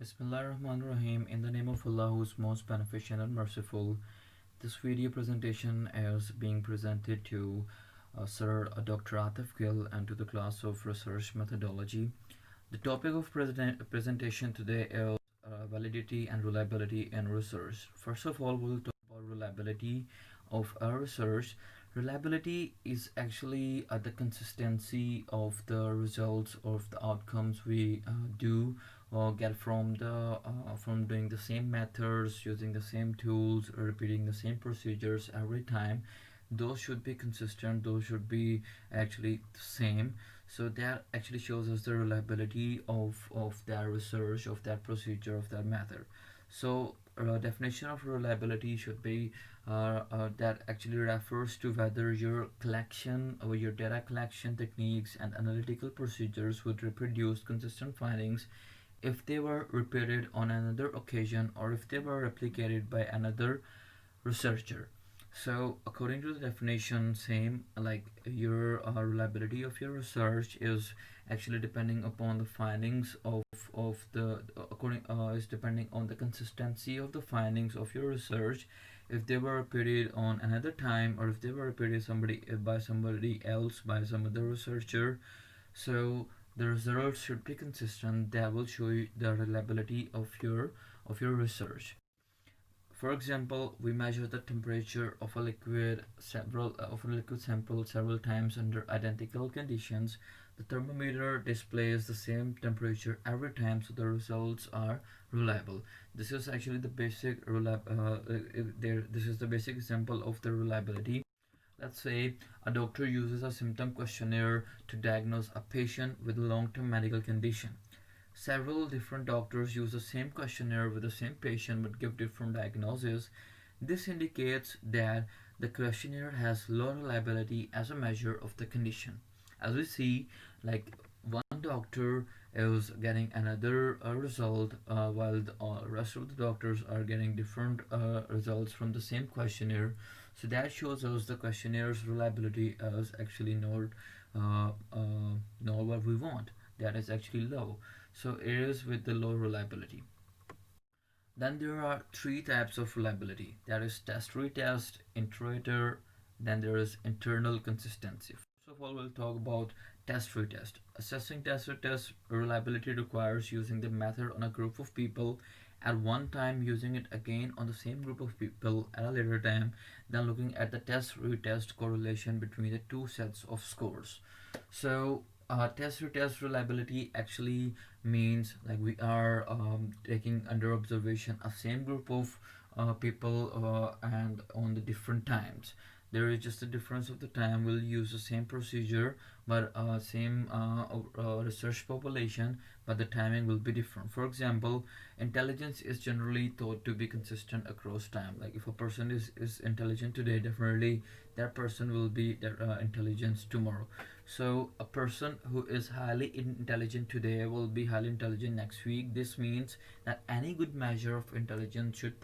Bismillahirrahmanirrahim. In the name of Allah, who is most beneficent and merciful, this video presentation is being presented to Sir Dr. Atif Gill and to the class of research methodology. The topic of presentation today is validity and reliability in research. First of all, we'll talk about reliability of our research. Reliability is actually the consistency of the results of the outcomes we do or get from doing the same methods, using the same tools, or repeating the same procedures every time. Those should be consistent. Those should be actually the same. So that actually shows us the reliability of that research, of that procedure, of that method. So definition of reliability should be that actually refers to whether your collection or your data collection techniques and analytical procedures would reproduce consistent findings if they were repeated on another occasion or if they were replicated by another researcher. So according to the definition, same like your reliability of your research is actually depending upon the findings of the according is depending on the consistency of the findings of your research, if they were repeated on another time or if they were repeated somebody else by some other researcher. So the results should be consistent. That will show you the reliability of your research. For example, we measure the temperature of a liquid sample several times under identical conditions. The thermometer displays the same temperature every time, so the results are reliable. This is actually the basic this is the basic example of the reliability. Let's say a doctor uses a symptom questionnaire to diagnose a patient with a long-term medical condition. Several different doctors use the same questionnaire with the same patient but give different diagnoses. This indicates that the questionnaire has low reliability as a measure of the condition. As we see, like one doctor is getting another result while the rest of the doctors are getting different results from the same questionnaire. So that shows us the questionnaires reliability is actually not what we want. That is actually low. So it is with the low reliability. Then there are three types of reliability. There is test retest, iterator, then there is internal consistency. First of all, we'll talk about test retest. Assessing test retest reliability requires using the method on a group of people at one time, using it again on the same group of people at a later time, then looking at the test retest correlation between the two sets of scores. So test retest reliability actually means like we are taking under observation a same group of people and on the different times. There is just a difference of the time. We'll use the same procedure but same research population, but the timing will be different. For example, intelligence is generally thought to be consistent across time. Like if a person is intelligent today, definitely that person will be their intelligence tomorrow. So a person who is highly intelligent today will be highly intelligent next week. This means that any good measure of intelligence should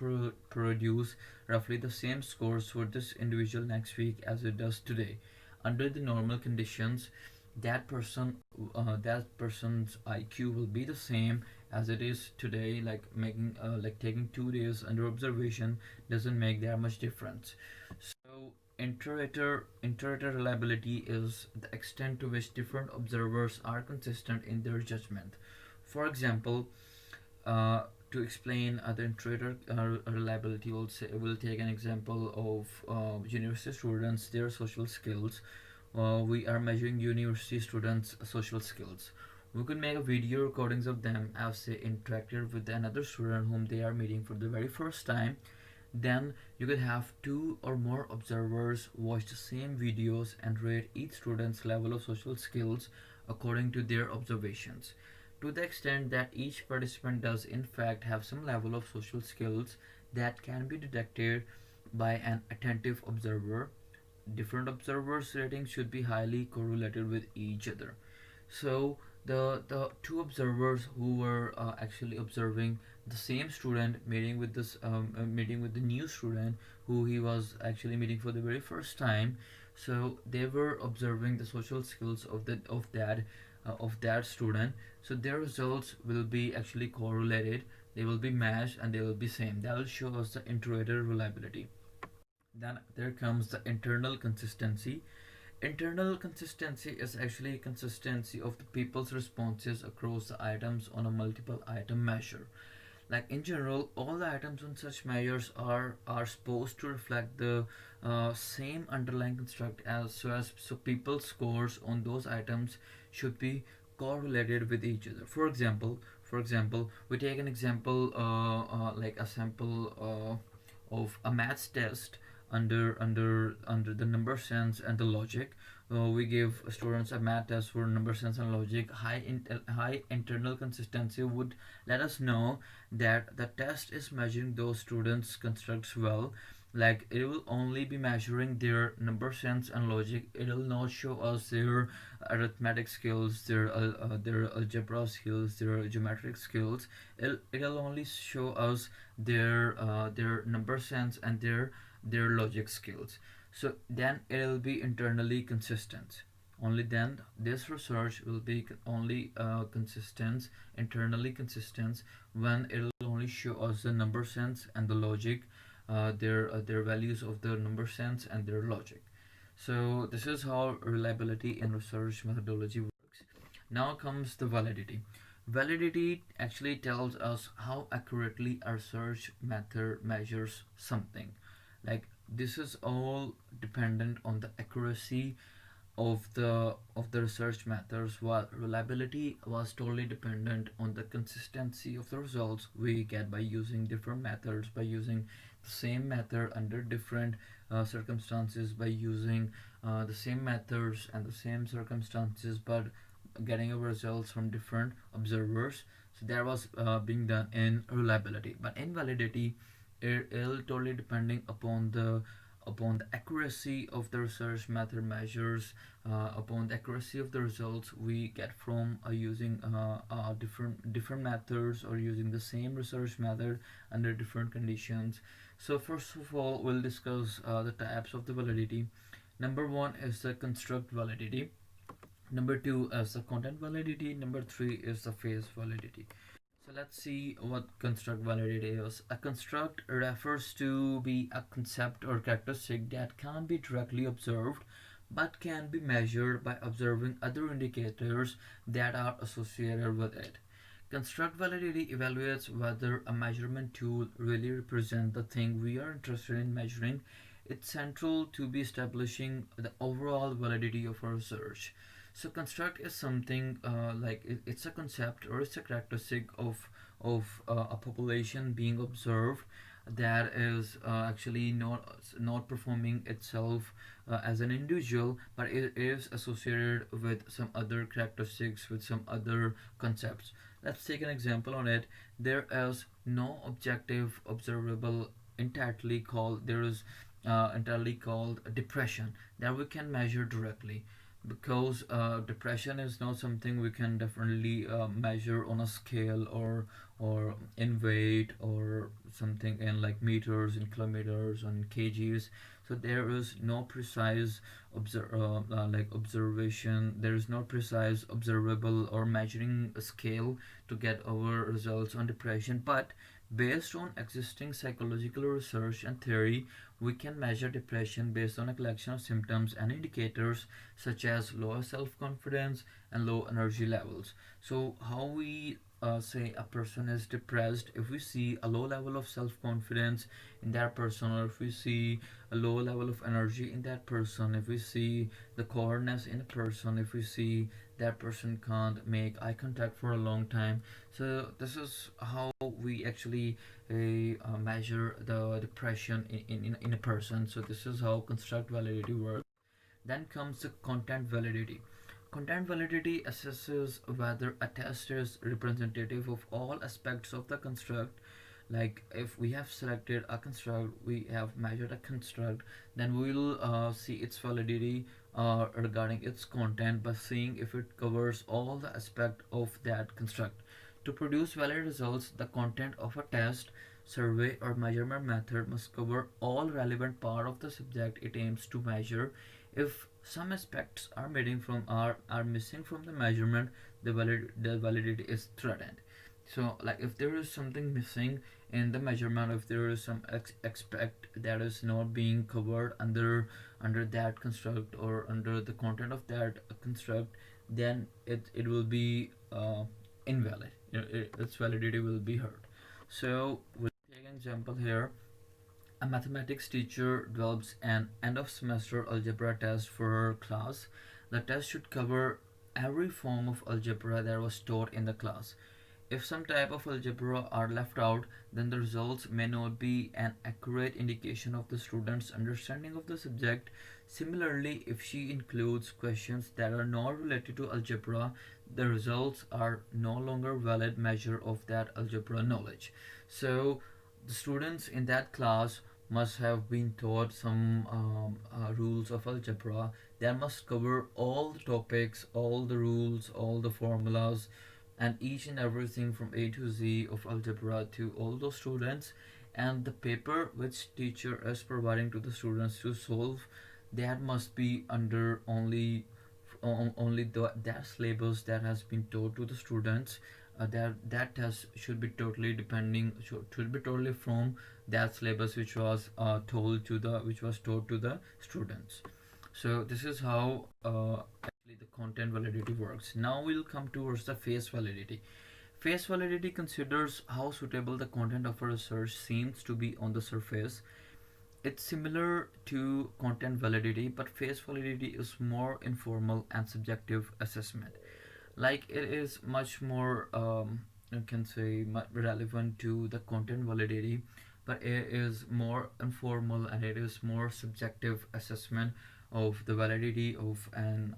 produce roughly the same scores for this individual next week as it does today. Under the normal conditions, that person's IQ will be the same as it is today. Like taking 2 days under observation doesn't make that much difference. So iterator reliability is the extent to which different observers are consistent in their judgment. For example, to explain the iterator reliability, we'll take an example of university students, their social skills. We are measuring university students' social skills. We could make a video recordings of them as they interacted with another student whom they are meeting for the very first time. Then you could have two or more observers watch the same videos and rate each student's level of social skills according to their observations. To the extent that each participant does in fact have some level of social skills that can be detected by an attentive observer, different observers' ratings should be highly correlated with each other. So the two observers who were actually observing the same student meeting with the new student who he was actually meeting for the very first time. So they were observing the social skills of that of that student, so their results will be actually correlated, they will be matched, and they will be same. That will show us the iterative reliability. Then there comes the internal consistency. Internal consistency is actually consistency of the people's responses across the items on a multiple item measure. Like in general, all the items on such measures are supposed to reflect the same underlying construct, so people's scores on those items should be correlated with each other. For example, we take an example, like a sample of a maths test under the number sense and the logic. We give students a math test for number sense and logic. High internal consistency would let us know that the test is measuring those students constructs well. Like it will only be measuring their number sense and logic. It will not show us their arithmetic skills, their algebra skills, their geometric skills. It'll only show us their number sense and their logic skills. So then it'll be internally consistent. Only then this research will be only consistent, internally consistent, when it'll only show us the number sense and the logic, their values of the number sense and their logic. So this is how reliability in research methodology works. Now comes the validity. Validity actually tells us how accurately our research method measures something. Like this is all dependent on the accuracy of the research methods, while reliability was totally dependent on the consistency of the results we get by using different methods, by using the same method under different circumstances, by using the same methods and the same circumstances, but getting our results from different observers. So that was being done in reliability. But in validity, it totally depending upon the accuracy of the research method measures, upon the accuracy of the results we get from using different methods, or using the same research method under different conditions. So first of all, we'll discuss the types of the validity. Number one is the construct validity. Number two is the content validity. Number three is the phase validity. So let's see what construct validity is. A construct refers to be a concept or characteristic that can't be directly observed but can be measured by observing other indicators that are associated with it. Construct validity evaluates whether a measurement tool really represents the thing we are interested in measuring. It's central to be establishing the overall validity of our research. So construct is something it's a concept or it's a characteristic of a population being observed that is actually not performing itself as an individual, but it is associated with some other characteristics, with some other concepts. Let's take an example on it. There is no objective observable entirely called there is entirely called depression that we can measure directly, because depression is not something we can definitely measure on a scale, or in weight, or something in like meters, in kilometers, on kgs. So there is no precise observation, there is no precise observable or measuring scale to get our results on depression. But based on existing psychological research and theory, we can measure depression based on a collection of symptoms and indicators such as low self confidence and low energy levels. So, how we say a person is depressed, if we see a low level of self confidence in that person, or if we see a low level of energy in that person, if we see the coldness in a person, if we see that person can't make eye contact for a long time. So, this is how we actually measure the depression in a person. So, this is how construct validity works. Then comes the content validity. Content validity assesses whether a test is representative of all aspects of the construct. Like if we have selected a construct, we have measured a construct, then we will see its validity regarding its content by seeing if it covers all the aspect of that construct. To produce valid results, the content of a test, survey, or measurement method must cover all relevant part of the subject it aims to measure. If some aspects are missing from the measurement, the validity is threatened. So like if there is something missing in the measurement, if there is some aspect that is not being covered under that construct or under the content of that construct, then it will be invalid. Its validity will be hurt. So we'll take an example here. A mathematics teacher develops an end of semester algebra test for her class. The test should cover every form of algebra that was taught in the class. If some type of algebra are left out, then the results may not be an accurate indication of the student's understanding of the subject. Similarly, if she includes questions that are not related to algebra, the results are no longer valid measure of that algebra knowledge. So the students in that class must have been taught some rules of algebra that must cover all the topics, all the rules, all the formulas, and each and everything from A to Z of algebra to all those students. And the paper which teacher is providing to the students to solve, that must be under that syllabus that has been taught to the students. That test should be totally should be totally from that syllabus which was taught to the students. So this is how actually the content validity works. Now we'll come towards the face validity. Face validity considers how suitable the content of a research seems to be on the surface. It's similar to content validity, but face validity is more informal and subjective assessment. Like it is much more, you can say, relevant to the content validity, but it is more informal and it is more subjective assessment of the validity of a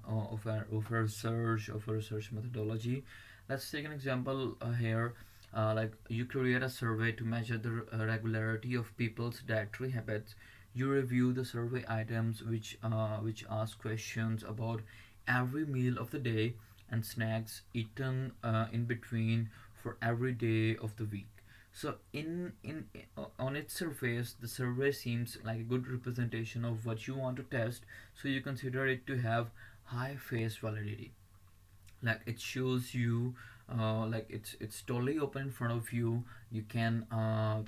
research methodology. Let's take an example here. Like you create a survey to measure the regularity of people's dietary habits. You review the survey items which ask questions about every meal of the day and snacks eaten in between for every day of the week. So on its surface, the survey seems like a good representation of what you want to test. So you consider it to have high face validity. Like it shows you, like it's totally open in front of you. You can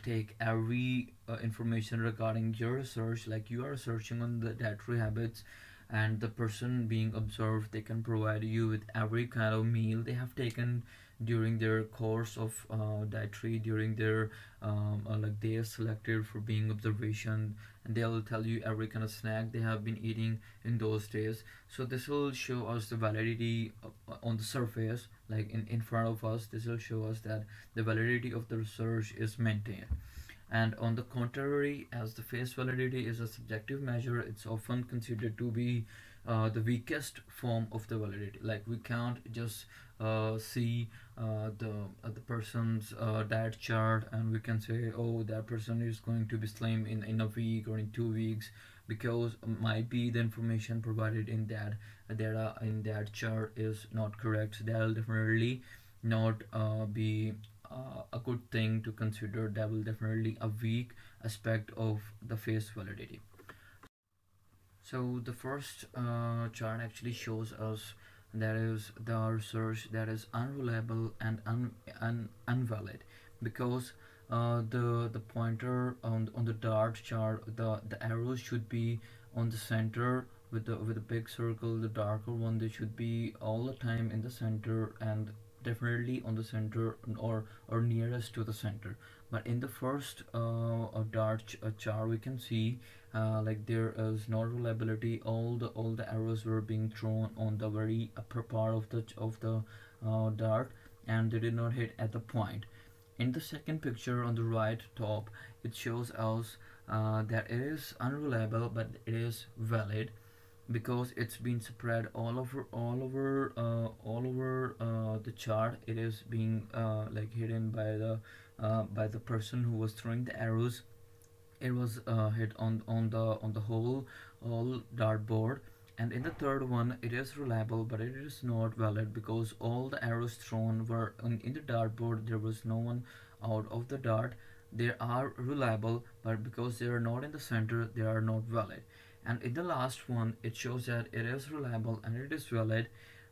take every information regarding your research. Like you are researching on the dietary habits, and the person being observed, they can provide you with every kind of meal they have taken during their course of dietary, during their like they are selected for being observation, and they'll tell you every kind of snack they have been eating in those days. So this will show us the validity on the surface, like in front of us. This will show us that the validity of the research is maintained. And on the contrary, as the face validity is a subjective measure, it's often considered to be the weakest form of the validity. Like we can't just see the person's diet chart and we can say, oh, that person is going to be slim in a week or in 2 weeks, because might be the information provided in that data in that chart is not correct. So that'll definitely not be a good thing to consider. That will definitely a weak aspect of the face validity. So the first chart actually shows us that is the research that is unreliable and invalid, because the pointer on the dart chart, the arrows should be on the center with the big circle. The darker one, they should be all the time in the center and definitely on the center or nearest to the center. But in the first chart, we can see like there is no reliability. All the arrows were being thrown on the very upper part of the dart, and they did not hit at the point. In the second picture on the right top, it shows us that it is unreliable, but it is valid, because it's been spread all over the chart. It is being like hidden by the person who was throwing the arrows. It was hit on the whole all dartboard. And in the third one, it is reliable, but it is not valid, because all the arrows thrown were in the dartboard. There was no one out of the dart. They are reliable, but because they are not in the center, they are not valid. And in the last one, it shows that it is reliable and it is valid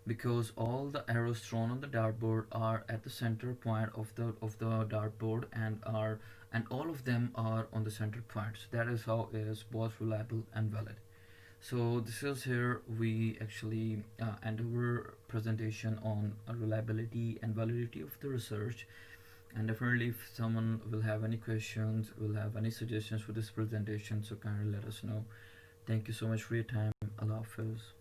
because all the arrows thrown on the dartboard are at the center point of the dartboard and all of them are on the center point. So that is how it is both reliable and valid. So this is here we actually end our presentation on reliability and validity of the research. And definitely, if someone will have any questions, will have any suggestions for this presentation, so kindly let us know. Thank you so much for your time. Allah Hafiz.